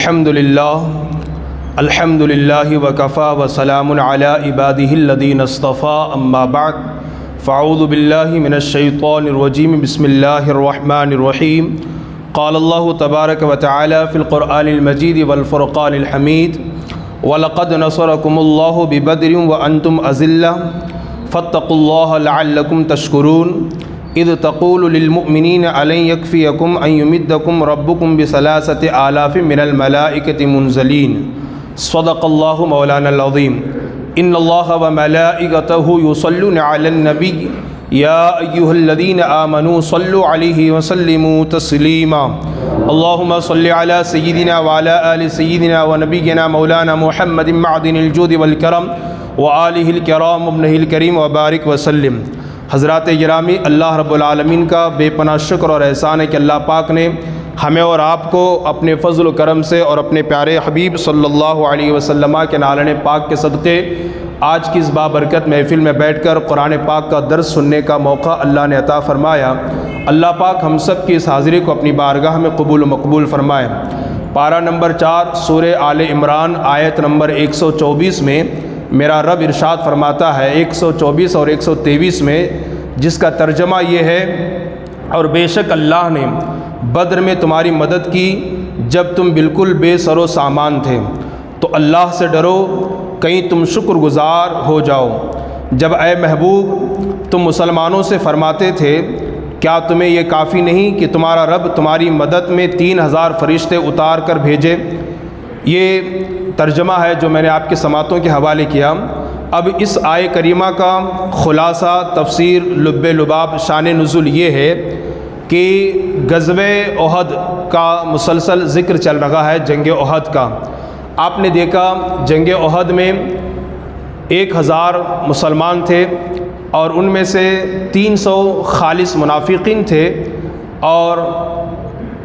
الحمد للہ وکفا وسلام علی عبادہ الذین اصطفى اما بعد فاعوذ باللہ من الشیطان الرجیم بسم اللہ الرحمن الرحیم قال اللہ تبارک وتعالی فی القرآن المجید والفرقان الحمید وَلَقَدْ نَصَرَكُمُ اللَّهُ بِبَدْرٍ وَأَنْتُمْ أَذِلَّةٌ فَاتَّقُوا اللَّهَ لَعَلَّكُمْ تَشْكُرُونَ اذ تقول للمؤمنین ألن يكفيكم أن يمدكم ربكم بثلاثة آلاف من الملائكة منزلين صدق الله مولانا العظيم إن الله وملائكته يصلون على النبي يا أيها الذين آمنوا صلوا عليه وسلموا تسليما اللهم صل على سيدنا وعلى آل سيدنا ونبينا مولانا محمد معدن الجود والكرم وآلہ الکرام ابنہ الکریم وبارک وسلم۔ حضرات گرامی، اللہ رب العالمین کا بے پناہ شکر اور احسان ہے کہ اللہ پاک نے ہمیں اور آپ کو اپنے فضل و کرم سے اور اپنے پیارے حبیب صلی اللہ علیہ وسلم کے نالن پاک کے صدقے آج کی اس بابرکت محفل میں بیٹھ کر قرآن پاک کا درس سننے کا موقع اللہ نے عطا فرمایا۔ اللہ پاک ہم سب کی اس حاضری کو اپنی بارگاہ میں قبول و مقبول فرمائے۔ پارہ نمبر 4 سورہ آل عمران آیت نمبر 124 میں میرا رب ارشاد فرماتا ہے 124 اور 123 میں، جس کا ترجمہ یہ ہے: اور بے شک اللہ نے بدر میں تمہاری مدد کی جب تم بالکل بے سر و سامان تھے، تو اللہ سے ڈرو کہیں تم شکر گزار ہو جاؤ۔ جب اے محبوب تم مسلمانوں سے فرماتے تھے کیا تمہیں یہ کافی نہیں کہ تمہارا رب تمہاری مدد میں 3000 فرشتے اتار کر بھیجے؟ یہ ترجمہ ہے جو میں نے آپ کے سماعتوں کے حوالے کیا۔ اب اس آیے کریمہ کا خلاصہ، تفسیر، لب لباب، شان نزول یہ ہے کہ غزوہ احد کا مسلسل ذکر چل رہا ہے، جنگ احد کا۔ آپ نے دیکھا جنگ احد میں 1000 مسلمان تھے اور ان میں سے 300 خالص منافقین تھے اور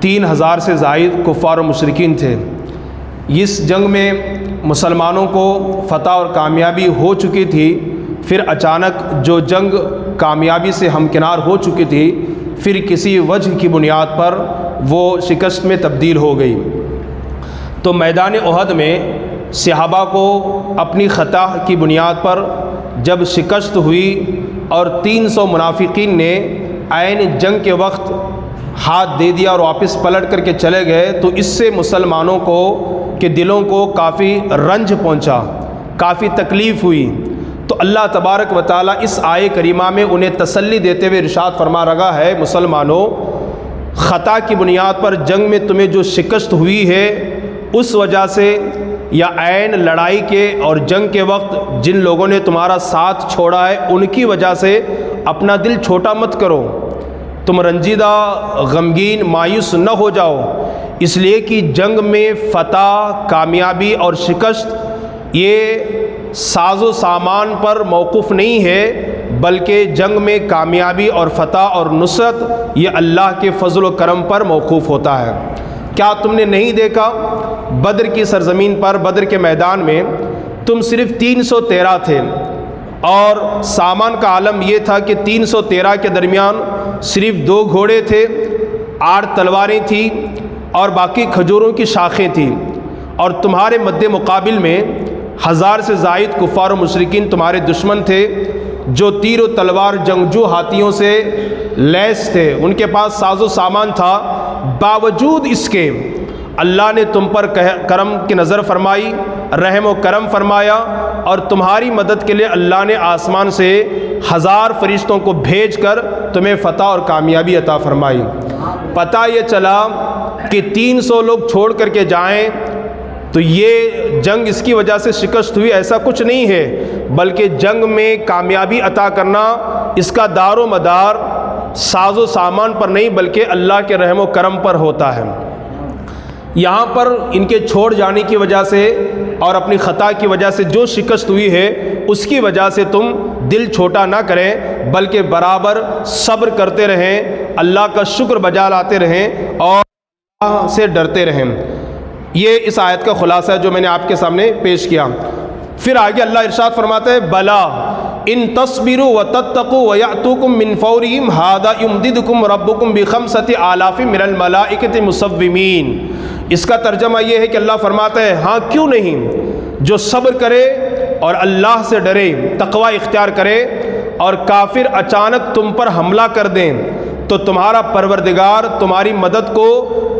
3000 سے زائد کفار و مشرکین تھے۔ اس جنگ میں مسلمانوں کو فتح اور کامیابی ہو چکی تھی، پھر اچانک جو جنگ کامیابی سے ہمکنار ہو چکی تھی، پھر کسی وجہ کی بنیاد پر وہ شکست میں تبدیل ہو گئی۔ تو میدان احد میں صحابہ کو اپنی خطا کی بنیاد پر جب شکست ہوئی اور 300 منافقین نے عین جنگ کے وقت ہاتھ دے دیا اور واپس پلٹ کر کے چلے گئے، تو اس سے مسلمانوں کو کے دلوں کو کافی رنج پہنچا، کافی تکلیف ہوئی۔ تو اللہ تبارک و تعالیٰ اس آیے کریمہ میں انہیں تسلی دیتے ہوئے ارشاد فرما رہا ہے: مسلمانوں، خطا کی بنیاد پر جنگ میں تمہیں جو شکست ہوئی ہے، اس وجہ سے یا عین لڑائی کے اور جنگ کے وقت جن لوگوں نے تمہارا ساتھ چھوڑا ہے، ان کی وجہ سے اپنا دل چھوٹا مت کرو، تم رنجیدہ، غمگین، مایوس نہ ہو جاؤ، اس لیے کہ جنگ میں فتح، کامیابی اور شکست یہ ساز و سامان پر موقوف نہیں ہے، بلکہ جنگ میں کامیابی اور فتح اور نصرت یہ اللہ کے فضل و کرم پر موقوف ہوتا ہے۔ کیا تم نے نہیں دیکھا بدر کی سرزمین پر، بدر کے میدان میں تم صرف 313 تھے اور سامان کا عالم یہ تھا کہ 313 کے درمیان صرف 2 گھوڑے تھے، 8 تلواریں تھیں اور باقی کھجوروں کی شاخیں تھیں، اور تمہارے مد مقابل میں 1000 سے زائد کفار و مشرکین تمہارے دشمن تھے، جو تیر و تلوار، جنگجو ہاتھیوں سے لیس تھے، ان کے پاس ساز و سامان تھا۔ باوجود اس کے اللہ نے تم پر کرم کی نظر فرمائی، رحم و کرم فرمایا، اور تمہاری مدد کے لیے اللہ نے آسمان سے 1000 فرشتوں کو بھیج کر تمہیں فتح اور کامیابی عطا فرمائی۔ پتہ یہ چلا کہ 300 لوگ چھوڑ کر کے جائیں تو یہ جنگ اس کی وجہ سے شکست ہوئی، ایسا کچھ نہیں ہے، بلکہ جنگ میں کامیابی عطا کرنا اس کا دار و مدار ساز و سامان پر نہیں بلکہ اللہ کے رحم و کرم پر ہوتا ہے۔ یہاں پر ان کے چھوڑ جانے کی وجہ سے اور اپنی خطا کی وجہ سے جو شکست ہوئی ہے، اس کی وجہ سے تم دل چھوٹا نہ کریں، بلکہ برابر صبر کرتے رہیں، اللہ کا شکر بجا لاتے رہیں اور اللہ سے ڈرتے رہیں۔ یہ اس آیت کا خلاصہ ہے جو میں نے آپ کے سامنے پیش کیا۔ پھر آگے اللہ ارشاد فرماتا ہے: بلا ان تصبروا وتتقوا ويأتوكم من فورهم هذا يمددكم ربكم ب5,000 من الملائكة مسومين اس کا ترجمہ یہ ہے کہ اللہ فرماتا ہے ہاں کیوں نہیں، جو صبر کرے اور اللہ سے ڈرے، تقوی اختیار کرے، اور کافر اچانک تم پر حملہ کر دیں تو تمہارا پروردگار تمہاری مدد کو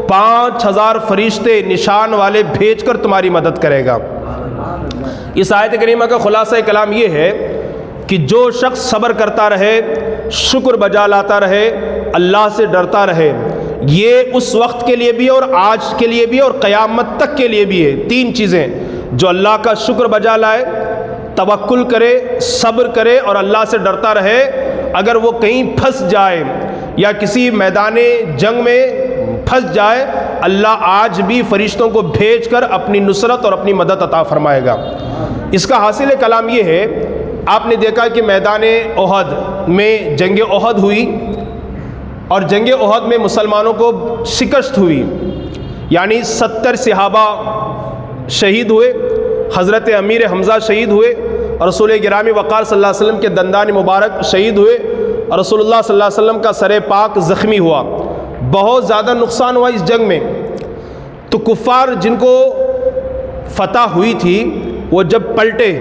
5000 فرشتے نشان والے بھیج کر تمہاری مدد کرے گا۔ اس آیت کریمہ کا خلاصہ کلام یہ ہے کہ جو شخص صبر کرتا رہے، شکر بجا لاتا رہے، اللہ سے ڈرتا رہے، یہ اس وقت کے لیے بھی اور آج کے لیے بھی اور قیامت تک کے لیے بھی ہے۔ 3 چیزیں، جو اللہ کا شکر بجا لائے، توکل کرے، صبر کرے اور اللہ سے ڈرتا رہے، اگر وہ کہیں پھنس جائے یا کسی میدان جنگ میں پھنس جائے، اللہ آج بھی فرشتوں کو بھیج کر اپنی نصرت اور اپنی مدد عطا فرمائے گا۔ اس کا حاصل کلام یہ ہے، آپ نے دیکھا کہ میدان احد میں جنگ احد ہوئی اور جنگ احد میں مسلمانوں کو شکست ہوئی، یعنی 70 صحابہ شہید ہوئے، حضرت امیر حمزہ شہید ہوئے، اور رسول گرامی وقار صلی اللہ علیہ وسلم کے دندان مبارک شہید ہوئے، اور رسول اللہ صلی اللہ علیہ وسلم کا سر پاک زخمی ہوا۔ بہت زیادہ نقصان ہوا اس جنگ میں۔ تو کفار جن کو فتح ہوئی تھی وہ جب پلٹے،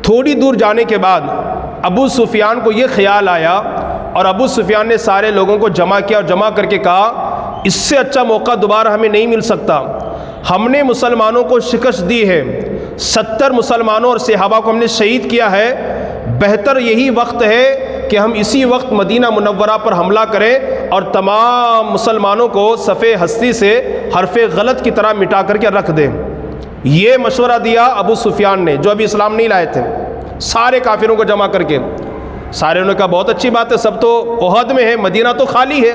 تھوڑی دور جانے کے بعد ابو سفیان کو یہ خیال آیا، اور ابو سفیان نے سارے لوگوں کو جمع کیا اور جمع کر کے کہا اس سے اچھا موقع دوبارہ ہمیں نہیں مل سکتا، ہم نے مسلمانوں کو شکست دی ہے، 70 مسلمانوں اور صحابہ کو ہم نے شہید کیا ہے، بہتر یہی وقت ہے کہ ہم اسی وقت مدینہ منورہ پر حملہ کریں اور تمام مسلمانوں کو صفِ ہستی سے حرف غلط کی طرح مٹا کر کے رکھ دیں۔ یہ مشورہ دیا ابو سفیان نے، جو ابھی اسلام نہیں لائے تھے، سارے کافروں کو جمع کر کے۔ سارے نے کہا بہت اچھی بات ہے، سب تو احد میں ہے، مدینہ تو خالی ہے،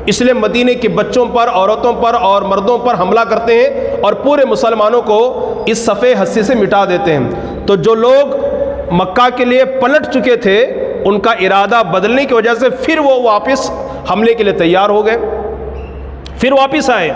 اس لیے مدینے کے بچوں پر، عورتوں پر اور مردوں پر حملہ کرتے ہیں اور پورے مسلمانوں کو اس صفِ ہستی سے مٹا دیتے ہیں۔ تو جو لوگ مکہ کے لیے پلٹ چکے تھے، ان کا ارادہ بدلنے کی وجہ سے پھر وہ واپس حملے کے لیے تیار ہو گئے، پھر واپس آئے۔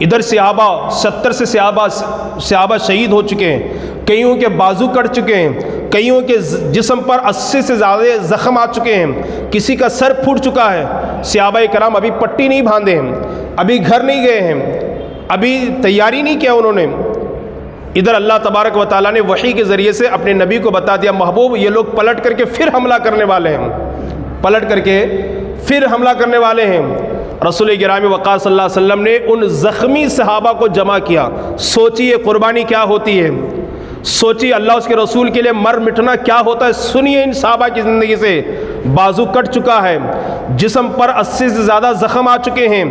ادھر صحابہ 70 سے صحابہ شہید ہو چکے ہیں، کئیوں کے بازو کٹ چکے ہیں، کئیوں کے جسم پر 80 سے زیادہ زخم آ چکے ہیں، کسی کا سر پھوٹ چکا ہے۔ صحابہ کرام ابھی پٹی نہیں باندھے ہیں، ابھی گھر نہیں گئے ہیں، ابھی تیاری نہیں کیا انہوں نے۔ ادھر اللہ تبارک و تعالیٰ نے وحی کے ذریعے سے اپنے نبی کو بتا دیا، محبوب یہ لوگ پلٹ کر کے پھر حملہ کرنے والے ہیں، پلٹ کر کے پھر حملہ کرنے والے ہیں۔ رسول گرامی وقار صلی اللہ علیہ وسلم نے ان زخمی صحابہ کو جمع کیا۔ سوچیے قربانی کیا ہوتی ہے، سوچیے اللہ اس کے رسول کے لیے مر مٹنا کیا ہوتا ہے۔ سنیے ان صحابہ کی زندگی سے، بازو کٹ چکا ہے، جسم پر 80 سے زیادہ زخم آ چکے ہیں،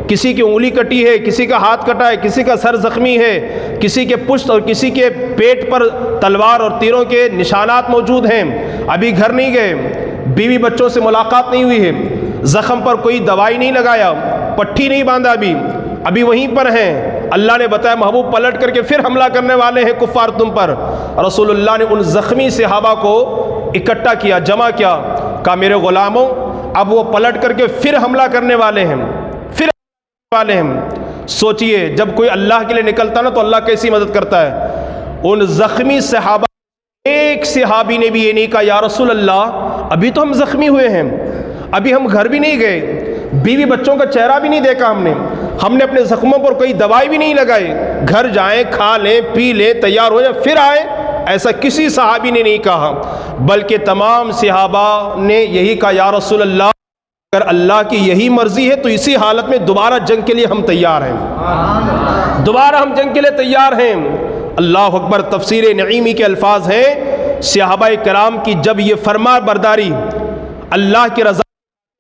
کسی کی انگلی کٹی ہے، کسی کا ہاتھ کٹا ہے، کسی کا سر زخمی ہے، کسی کے پشت اور کسی کے پیٹ پر تلوار اور تیروں کے نشانات موجود ہیں، ابھی گھر نہیں گئے، بیوی بچوں سے ملاقات نہیں ہوئی ہے، زخم پر کوئی دوائی نہیں لگایا، پٹھی نہیں باندھا، ابھی وہیں پر ہیں۔ اللہ نے بتایا محبوب پلٹ کر کے پھر حملہ کرنے والے ہیں کفار تم پر۔ رسول اللہ نے ان زخمی صحابہ کو اکٹھا کیا، جمع کیا، کہا میرے غلاموں اب وہ پلٹ کر کے پھر حملہ کرنے والے ہیں، پھر والے ہیں۔ سوچئے جب کوئی اللہ کے لیے نکلتا نا تو اللہ کیسی مدد کرتا ہے۔ ان زخمی صحابہ ایک صحابی نے بھی یہ نہیں کہا یا رسول اللہ ابھی تو ہم زخمی ہوئے ہیں، ابھی ہم گھر بھی نہیں گئے، بیوی بچوں کا چہرہ بھی نہیں دیکھا ہم نے اپنے زخموں پر کوئی دوائی بھی نہیں لگائی، گھر جائیں، کھا لیں، پی لیں، تیار ہو جائیں پھر آئیں، ایسا کسی صحابی نے نہیں کہا، بلکہ تمام صحابہ نے یہی کہا یا رسول اللہ اگر اللہ کی یہی مرضی ہے تو اسی حالت میں دوبارہ جنگ کے لیے ہم تیار ہیں، دوبارہ ہم جنگ کے لیے تیار ہیں۔ اللہ اکبر۔ تفسیر نعیمی کے الفاظ ہیں صحابہ کرام کی جب یہ فرما برداری اللہ کی رضا،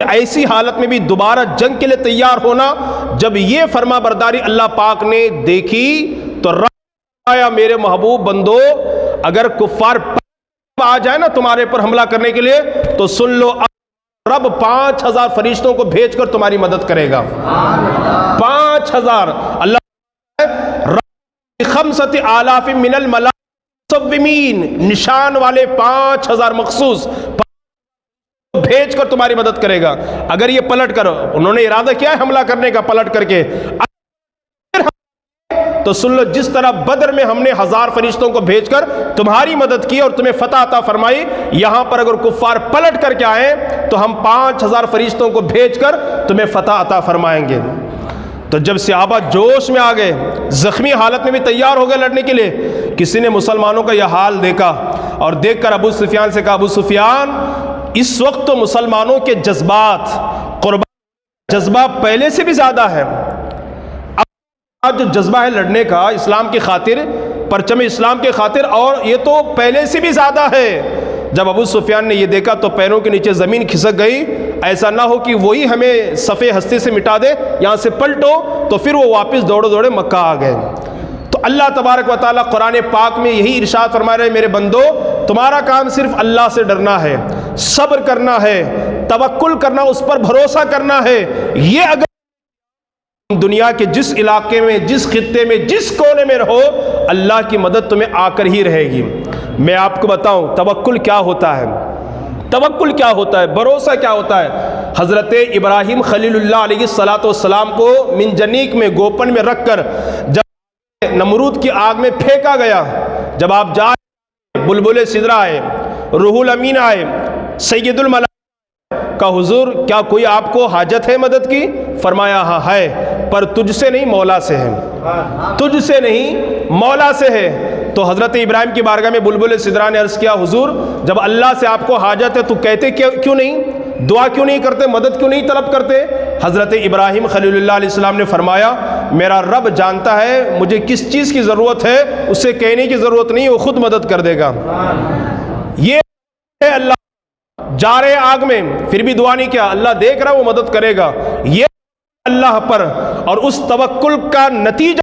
ایسی حالت میں بھی دوبارہ جنگ کے لیے تیار ہونا، جب یہ فرما برداری اللہ پاک نے دیکھی تو آیا میرے محبوب بندو اگر کفار آ جائے نا تمہارے پر حملہ کرنے کے لیے تو سن لو رب 5000 فرشتوں کو بھیج کر تمہاری مدد کرے گا۔ 5000 اللہ خمسۃ آلاف من الملائکۃ نشان والے 5000 مخصوص بھیج کر تمہاری مدد کرے گا۔ اگر یہ پلٹ کر انہوں نے ارادہ کیا ہے حملہ کرنے کا پلٹ کر کے تو سن لو جس طرح بدر میں ہم نے 1000 فرشتوں کو بھیج کر تمہاری مدد کی اور تمہیں فتح عطا فرمائی، یہاں پر اگر کفار پلٹ کر کے آئیں تو ہم 5000 فرشتوں کو بھیج کر تمہیں فتح عطا فرمائیں گے۔ تو جب صحابہ جوش میں آ گئے، زخمی حالت میں بھی تیار ہو گئے لڑنے کے لیے، کسی نے مسلمانوں کا یہ حال دیکھا اور دیکھ کر ابو سفیان سے کہا، ابو سفیان اس وقت تو مسلمانوں کے جذبات، قربان جذبہ پہلے سے بھی زیادہ ہے، اب جو جذبہ ہے لڑنے کا اسلام کی خاطر، پرچم اسلام کے خاطر، اور یہ تو پہلے سے بھی زیادہ ہے۔ جب ابو سفیان نے یہ دیکھا تو پیروں کے نیچے زمین کھسک گئی، ایسا نہ ہو کہ وہی ہمیں صفِ ہستی سے مٹا دے، یہاں سے پلٹو، تو پھر وہ واپس دوڑے مکہ آ گئے۔ تو اللہ تبارک و تعالیٰ قرآن پاک میں یہی ارشاد فرما رہے ہیں، میرے بندو تمہارا کام صرف اللہ سے ڈرنا ہے، صبر کرنا ہے، توکل کرنا، اس پر بھروسہ کرنا ہے۔ یہ اگر دنیا کے جس علاقے میں، جس خطے میں، جس کونے میں رہو، اللہ کی مدد تمہیں آ کر ہی رہے گی۔ میں آپ کو بتاؤں توکل کیا ہوتا ہے، توکل کیا ہوتا ہے، بھروسہ کیا ہوتا ہے۔ حضرت ابراہیم خلیل اللہ علیہ السلام کو منجنیق میں، گوپن میں رکھ کر جب نمرود کی آگ میں پھینکا گیا، جب آپ جائے، بلبل سدرہ آئے، روح الامین آئے، سید الملائکہ کا حضور کیا کوئی آپ کو حاجت ہے مدد کی؟ فرمایا ہاں ہے، پر تجھ سے نہیں مولا سے ہے، تجھ سے نہیں مولا سے ہے۔ تو حضرت ابراہیم کی بارگاہ میں بلبل سدرہ نے عرض کیا، حضور جب اللہ سے آپ کو حاجت ہے تو کہتے کیوں نہیں، دعا کیوں نہیں کرتے، مدد کیوں نہیں طلب کرتے؟ حضرت ابراہیم خلیل اللہ علیہ السلام نے فرمایا، میرا رب جانتا ہے مجھے کس چیز کی ضرورت ہے، اسے کہنے کی ضرورت نہیں، وہ خود مدد کر دے گا۔ یہ ہے اللہ، جا رہے آگ میں پھر بھی دعا نہیں کیا، اللہ دیکھ رہا وہ مدد کرے گا۔ یہ اللہ پر، اور اس توکل کا نتیجہ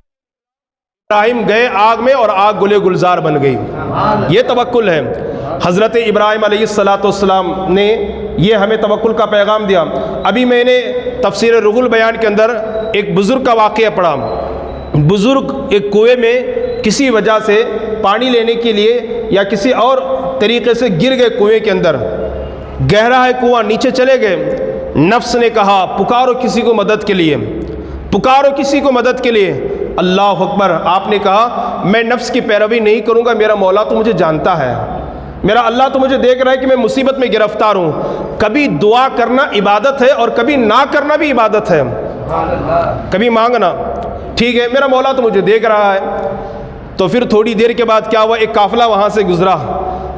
ابراہیم گئے آگ میں اور آگ گلے گلزار بن گئی، یہ توکل ہے۔ حضرت ابراہیم علیہ السلام نے یہ ہمیں توکل کا پیغام دیا۔ ابھی میں نے تفسیر روح البیان کے اندر ایک بزرگ کا واقعہ پڑھا۔ بزرگ ایک کنویں میں کسی وجہ سے پانی لینے کے لیے یا کسی اور طریقے سے گر گئے کنویں کے اندر، گہرا ہے کنواں، نیچے چلے گئے۔ نفس نے کہا پکارو کسی کو مدد کے لیے، پکارو کسی کو مدد کے لیے۔ اللہ اکبر، آپ نے کہا میں نفس کی پیروی نہیں کروں گا، میرا مولا تو مجھے جانتا ہے، میرا اللہ تو مجھے دیکھ رہا ہے کہ میں مصیبت میں گرفتار ہوں۔ کبھی دعا کرنا عبادت ہے اور کبھی نہ کرنا بھی عبادت ہے، کبھی مانگنا ٹھیک ہے، میرا مولا تو مجھے دیکھ رہا ہے۔ تو پھر تھوڑی دیر کے بعد کیا ہوا، ایک قافلہ وہاں سے گزرا،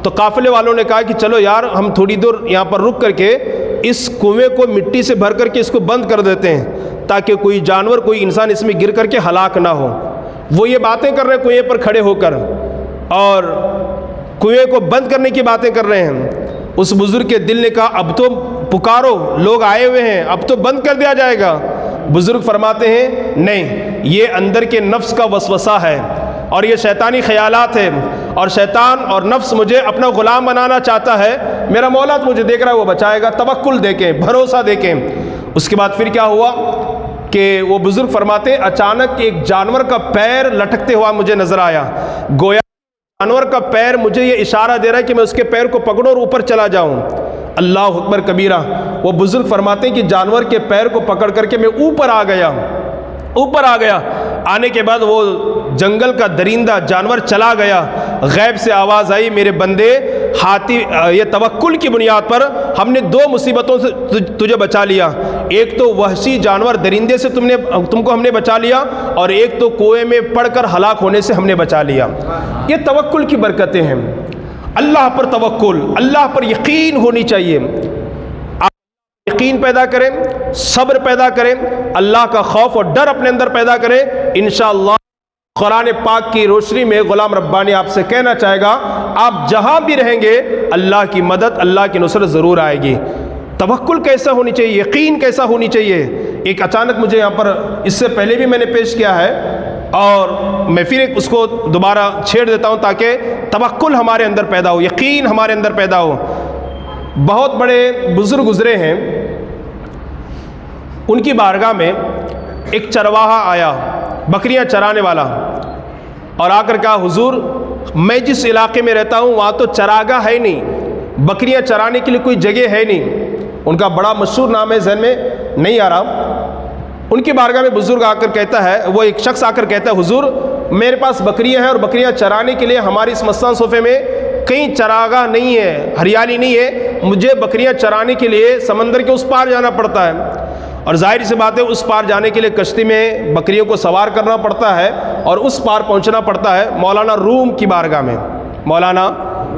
تو قافلے والوں نے کہا کہ چلو یار ہم تھوڑی دور یہاں پر رک کر کے اس کنویں کو مٹی سے بھر کر کے اس کو بند کر دیتے ہیں، تاکہ کوئی جانور، کوئی انسان اس میں گر کر کے ہلاک نہ ہو۔ وہ یہ باتیں کر رہے ہیں کنویں پر کھڑے ہو کر، اور کنویں کو بند کرنے کی باتیں کر رہے ہیں۔ اس بزرگ کے دل نے کہا اب تو پکارو، لوگ آئے ہوئے ہیں، اب تو بند کر دیا جائے گا۔ بزرگ فرماتے ہیں نہیں، یہ اندر کے نفس کا وسوسہ ہے اور یہ شیطانی خیالات ہیں، اور شیطان اور نفس مجھے اپنا غلام بنانا چاہتا ہے، میرا مولا تو مجھے دیکھ رہا ہے، وہ بچائے گا۔ توکل دیکھیں، بھروسہ دیکھیں۔ اس کے بعد پھر کیا ہوا کہ وہ بزرگ فرماتے ہیں اچانک ایک جانور کا پیر لٹکتے ہوا مجھے نظر آیا، گویا جانور کا پیر مجھے یہ اشارہ دے رہا ہے کہ میں اس کے پیر کو پکڑوں اور اوپر چلا جاؤں۔ اللہ اکبر کبیرہ۔ وہ بزرگ فرماتے ہیں کہ جانور کے پیر کو پکڑ کر کے میں اوپر آ گیا، اوپر آ گیا۔ آنے کے بعد وہ جنگل کا درندہ جانور چلا گیا، غیب سے آواز آئی میرے بندے، ہاتھی یہ توکل کی بنیاد پر ہم نے دو مصیبتوں سے تجھے بچا لیا، ایک تو وحشی جانور درندے سے تم کو ہم نے بچا لیا، اور ایک تو کنویں میں پڑ کر ہلاک ہونے سے ہم نے بچا لیا۔ یہ توکل کی برکتیں ہیں۔ اللہ پر توکل، اللہ پر یقین ہونی چاہیے۔ آپ یقین پیدا کریں، صبر پیدا کریں، اللہ کا خوف اور ڈر اپنے اندر پیدا کریں، انشاءاللہ قرآن پاک کی روشنی میں غلام ربانی آپ سے کہنا چاہے گا آپ جہاں بھی رہیں گے اللہ کی مدد، اللہ کی نصرت ضرور آئے گی۔ توکل کیسا ہونی چاہیے، یقین کیسا ہونی چاہیے۔ ایک اچانک مجھے یہاں پر اس سے پہلے بھی میں نے پیش کیا ہے، اور میں پھر ایک اس کو دوبارہ چھیڑ دیتا ہوں تاکہ توکل ہمارے اندر پیدا ہو، یقین ہمارے اندر پیدا ہو۔ بہت بڑے بزرگ گزرے ہیں، ان کی بارگاہ میں ایک چرواہا آیا، بکریاں چرانے والا، اور آ کر کہا حضور میں جس علاقے میں رہتا ہوں وہاں تو چراگاہ ہے نہیں، بکریاں چرانے کے لیے کوئی جگہ ہے نہیں۔ ان کا بڑا مشہور نام ہے، ذہن میں نہیں آ رہا۔ ان کی بارگاہ میں بزرگ آ کر کہتا ہے، وہ ایک شخص آ کر کہتا ہے حضور میرے پاس بکریاں ہیں اور بکریاں چرانے کے لیے ہماری اس مستان صوفے میں کہیں چراگاہ نہیں ہے، ہریالی نہیں ہے، مجھے بکریاں چرانے کے لیے سمندر کے اس پار جانا پڑتا ہے۔ اور ظاہر سی بات ہے اس پار جانے کے لیے کشتی میں بکریوں کو سوار کرنا پڑتا ہے اور اس پار پہنچنا پڑتا ہے۔ مولانا روم کی بارگاہ میں، مولانا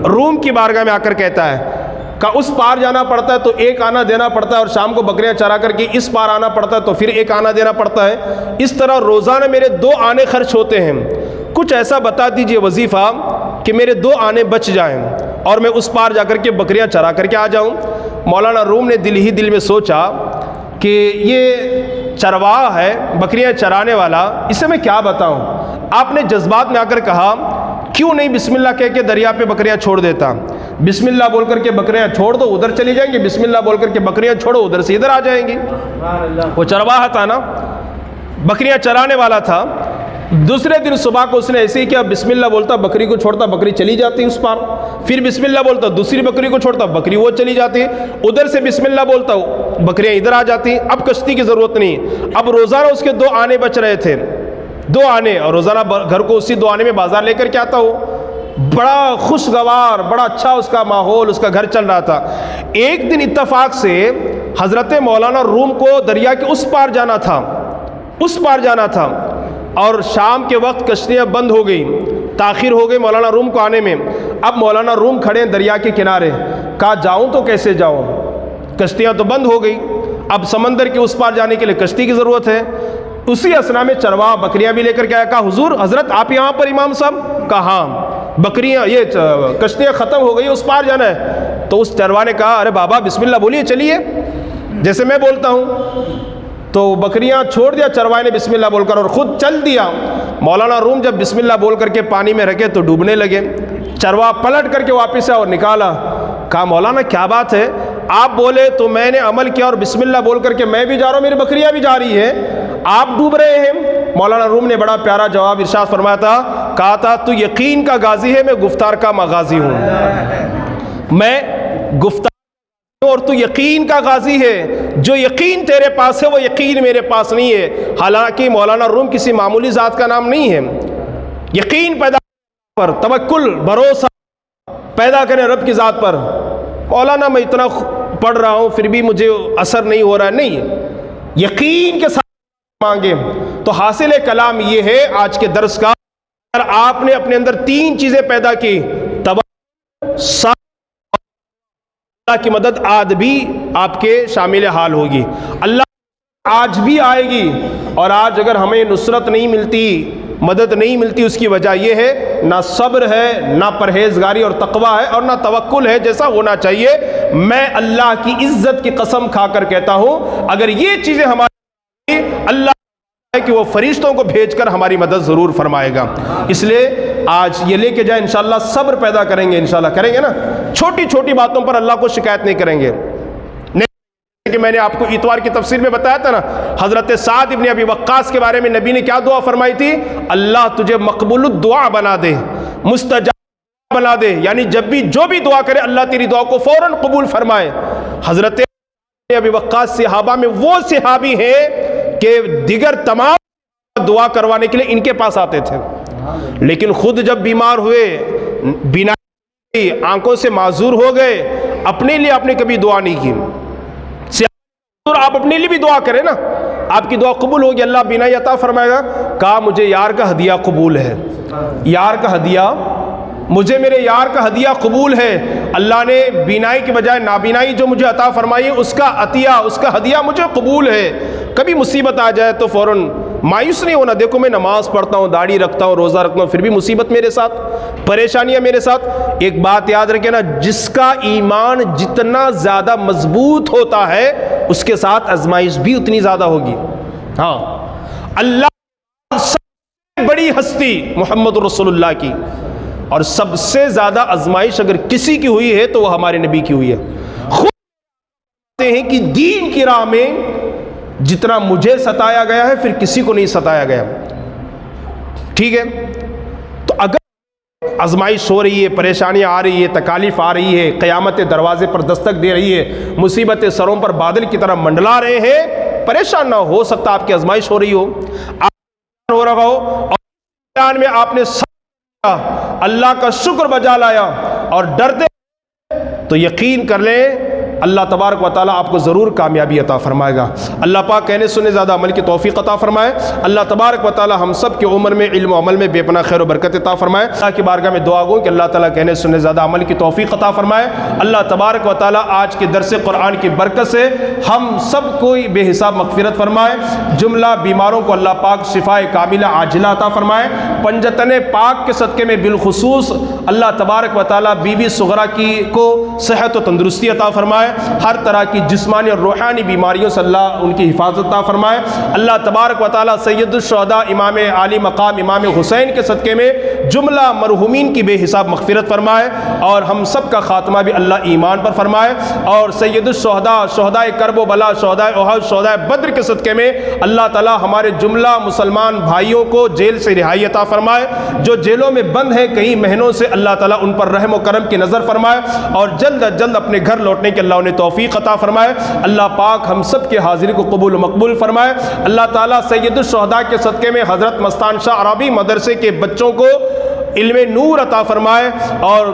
روم کی بارگاہ میں آ کر کہتا ہے کہ اس پار جانا پڑتا ہے تو ایک آنا دینا پڑتا ہے، اور شام کو بکریاں چرا کر کے اس پار آنا پڑتا ہے تو پھر ایک آنا دینا پڑتا ہے۔ اس طرح روزانہ میرے 2 آنے خرچ ہوتے ہیں، کچھ ایسا بتا دیجئے وظیفہ کہ میرے 2 آنے بچ جائیں اور میں اس پار جا کر کے بکریاں چرا کر کے آ جاؤں۔ مولانا روم نے دل ہی دل میں سوچا کہ یہ چرواہ ہے، بکریاں چرانے والا، اسے میں کیا بتاؤں۔ آپ نے جذبات میں آ کر کہا کیوں نہیں بسم اللہ کہہ کے دریا پہ بکریاں چھوڑ دیتا، بسم اللہ بول کر کے بکریاں چھوڑ دو، ادھر چلی جائیں گی، بسم اللہ بول کر کے بکریاں چھوڑو، ادھر سے ادھر آ جائیں گی۔ وہ چرواہ تھا نا، بکریاں چرانے والا تھا۔ دوسرے دن صبح کو اس نے ایسے ہی کیا، بسم اللہ بولتا، بکری کو چھوڑتا، بکری چلی جاتی اس پار، پھر بسم اللہ بولتا، دوسری بکری کو چھوڑتا، بکری وہ چلی جاتی، ادھر سے بسم اللہ بولتا، بکریاں ادھر آ جاتی۔ اب کشتی کی ضرورت نہیں، اب روزانہ اس کے 2 آنے بچ رہے تھے، 2 آنے، اور روزانہ گھر کو اسی 2 آنے میں بازار لے کر کے آتا ہو، بڑا خوشگوار، بڑا اچھا اس کا ماحول، اس کا گھر چل رہا تھا۔ ایک دن اتفاق سے حضرت مولانا روم کو دریا کے اس پار جانا تھا، اس پار جانا تھا، اور شام کے وقت کشتیاں بند ہو گئی، تاخیر ہو گئی مولانا روم کو آنے میں۔ اب مولانا روم کھڑے ہیں دریا کے کنارے، کہا جاؤں تو کیسے جاؤں، کشتیاں تو بند ہو گئی، اب سمندر کے اس پار جانے کے لیے کشتی کی ضرورت ہے۔ اسی اسنا میں چرواہ بکریاں بھی لے کر کے آیا، کہا حضور حضرت آپ یہاں پر امام صاحب، کہا ہاں، بکریاں یہ کشتیاں ختم ہو گئی، اس پار جانا ہے۔ تو اس چرواہ نے کہا ارے بابا بسم اللہ بولیے، چلیے جیسے میں بولتا ہوں۔ تو بکریاں چھوڑ دیا چرواہے نے بسم اللہ بول کر، اور خود چل دیا۔ مولانا روم جب بسم اللہ بول کر کے پانی میں رکھے تو ڈوبنے لگے۔ چرواہ پلٹ کر کے واپس آیا اور نکالا، کہا مولانا کیا بات ہے، آپ بولے تو میں نے عمل کیا، اور بسم اللہ بول کر کے میں بھی جا رہا ہوں، میری بکریاں بھی جا رہی ہیں، آپ ڈوب رہے ہیں۔ مولانا روم نے بڑا پیارا جواب ارشاد فرمایا تھا، کہا تھا تو یقین کا غازی ہے، میں گفتار کا مغازی ہوں، میں گفتار اور تو یقین کا غازی ہے، جو یقین تیرے پاس ہے وہ یقین میرے پاس نہیں ہے۔ حالانکہ مولانا روم کسی معمولی ذات کا نام نہیں ہے، یقین پیدا پر توکل، بھروسہ پیدا کریں رب کی ذات پر۔ مولانا میں اتنا پڑھ رہا ہوں پھر بھی مجھے اثر نہیں ہو رہا ہے، نہیں، یقین کے ساتھ مانگے۔ تو حاصل کلام یہ ہے آج کے درس کا، اگر آپ نے اپنے اندر 3 چیزیں پیدا کی، توکل، اللہ کی مدد آج بھی آپ کے شامل حال ہوگی، اللہ آج بھی آئے گی۔ اور آج اگر ہمیں نصرت نہیں ملتی، مدد نہیں ملتی، اس کی وجہ یہ ہے نہ صبر ہے، نہ پرہیزگاری اور تقوی ہے، اور نہ توکل ہے جیسا ہونا چاہیے۔ میں اللہ کی عزت کی قسم کھا کر کہتا ہوں اگر یہ چیزیں ہماری، اللہ ہے کہ وہ فرشتوں کو بھیج کر ہماری مدد ضرور فرمائے گا۔ اس لیے آج یہ لے کے جائیں، انشاءاللہ صبر پیدا کریں گے، انشاءاللہ کریں گے نا، چھوٹی چھوٹی باتوں پر اللہ کو شکایت نہیں کریں گے۔ کہ میں نے آپ کو اتوار کی تفسیر میں بتایا تھا نا، حضرت سعد ابن ابی وقاص کے بارے میں نبی نے کیا دعا فرمائی تھی، اللہ تجھے مقبول الدعا بنا دے، مستجاب بنا دے، یعنی جب بھی جو بھی دعا کرے اللہ تیری دعا کو فوراً قبول فرمائے۔ حضرت ابی وقاص صحابہ میں وہ صحابی ہیں کہ دیگر تمام دعا کروانے کے لیے ان کے پاس آتے تھے، لیکن خود جب بیمار ہوئے، بینائی، آنکھوں سے معذور ہو گئے، اپنے لیے آپ نے کبھی دعا نہیں کی۔ آپ اپنے لیے بھی دعا کریں نا، آپ کی دعا قبول ہوگی، اللہ بینائی عطا فرمائے گا۔ کہا مجھے یار کا ہدیہ قبول ہے، یار کا ہدیہ، مجھے میرے یار کا ہدیہ قبول ہے، اللہ نے بینائی کی بجائے نابینائی جو مجھے عطا فرمائی ہے اس کا عطیہ، اس کا ہدیہ مجھے قبول ہے۔ کبھی مصیبت آ جائے تو فوراً مایوس نہیں ہونا، دیکھو میں نماز پڑھتا ہوں، داڑھی رکھتا ہوں، روزہ رکھتا ہوں، پھر بھی مصیبت میرے ساتھ، پریشانیاں میرے ساتھ۔ ایک بات یاد رکھیں نا، جس کا ایمان جتنا زیادہ مضبوط ہوتا ہے اس کے ساتھ آزمائش بھی اتنی زیادہ ہوگی۔ ہاں، اللہ سب سے بڑی ہستی محمد رسول اللہ کی، اور سب سے زیادہ آزمائش اگر کسی کی ہوئی ہے تو وہ ہمارے نبی کی ہوئی ہے۔ خود کہتے ہیں کہ دین کی راہ میں جتنا مجھے ستایا گیا ہے پھر کسی کو نہیں ستایا گیا۔ ٹھیک ہے، تو اگر آزمائش ہو رہی ہے، پریشانیاں آ رہی ہے، تکالیف آ رہی ہے، قیامت دروازے پر دستک دے رہی ہے، مصیبتیں سروں پر بادل کی طرح منڈلا رہے ہیں، پریشان نہ ہو سکتا آپ کی آزمائش ہو رہی ہو، آپ ہو رہا ہو، اور میں آپ نے اللہ کا شکر بجا لایا اور ڈرتے تو یقین کر لیں اللہ تبارک و تعالیٰ آپ کو ضرور کامیابی عطا فرمائے گا۔ اللہ پاک کہنے سننے زیادہ عمل کی توفیق عطا فرمائے۔ اللہ تبارک و تعالیٰ ہم سب کی عمر میں علم و عمل میں بے پناہ خیر و برکت عطا فرمائے۔ اللہ کی بارگاہ میں دعا گو کہ اللہ تعالیٰ کہنے سننے زیادہ عمل کی توفیق عطا فرمائے۔ اللہ تبارک و تعالیٰ آج کے درس قرآن کی برکت سے ہم سب کو بے حساب مغفرت فرمائے۔ جملہ بیماروں کو اللہ پاک شفائے کاملہ عاجلہ عطا فرمائے۔ پنجتن پاک کے صدقے میں بالخصوص اللہ تبارک و تعالیٰ بیوی صغرا کو صحت و تندرستی عطا فرمائے۔ ہر طرح کی جسمانی اور روحانی بیماریوں سے اللہ ان کی حفاظت عطا فرمائے۔ اللہ تبارک و تعالیٰ سید الشہداء امام عالی مقام امام حسین کے صدقے میں جملہ مرحومین کی بے حساب مغفرت فرمائے، اور ہم سب کا خاتمہ بھی اللہ ایمان پر فرمائے۔ اور سید الشہداء، شہداء کرب و بلا، شہداء احد، شہداء بدر کے صدقے میں اللہ تعالیٰ ہمارے جملہ مسلمان بھائیوں کو جیل سے رہائی عطا فرمائے۔ جو جیلوں میں بند ہیں کئی مہینوں سے، اللہ تعالیٰ ان پر رحم و کرم کی نظر فرمائے، اور جلد از جلد اپنے گھر لوٹنے کے اللہ انہیں توفیق عطا فرمائے۔ اللہ پاک ہم سب کے حاضری کو قبول و مقبول فرمائے۔ اللہ تعالیٰ سید الشہداء کے صدقے میں حضرت مستان شاہ عربی مدرسے کے بچوں کو علم نور عطا فرمائے، اور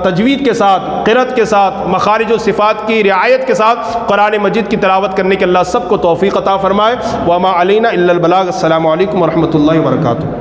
تجوید کے ساتھ، قرأت کے ساتھ، مخارج و صفات کی رعایت کے ساتھ قرآن مجید کی تلاوت کرنے کے اللہ سب کو توفیق عطا فرمائے۔ وما علینا الا البلاغ۔ السلام علیکم ورحمۃ اللہ وبرکاتہ۔